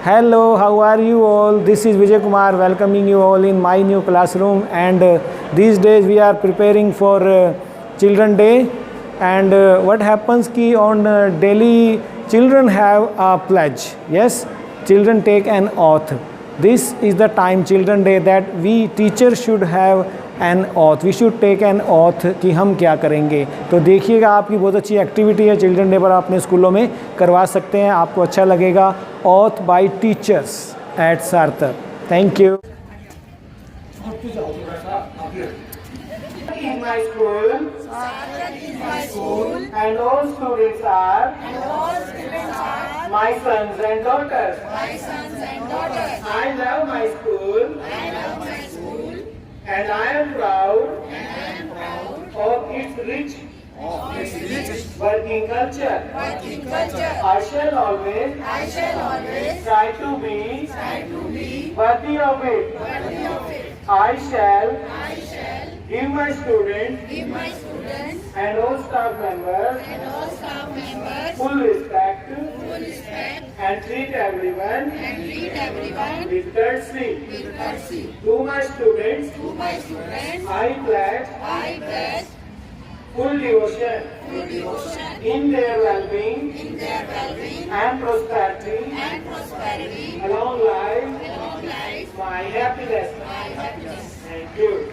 Hello, how are you all? This is Vijay Kumar welcoming you all in my new classroom, and these days we are preparing for Children Day. And what happens ki on daily children have a pledge. Yes, children take an oath. This is the time Children Day that we teachers should have an oath, we should take an oath कि हम क्या करेंगे. तो देखिएगा, आपकी बहुत अच्छी activity है चिल्ड्रन डे पर, आप अपने स्कूलों में करवा सकते हैं, आपको अच्छा लगेगा. ऑथ बाय टीचर्स एट सार्थक. Thank you. And all students are my sons and daughters. I love my school. And I am proud of its rich working culture. I shall always try to be worthy of it. I shall give my students and all staff members full respect and treat everyone with courtesy. To my students, I pledge full devotion in their well-being and prosperity. Along life, my happiness. Thank you.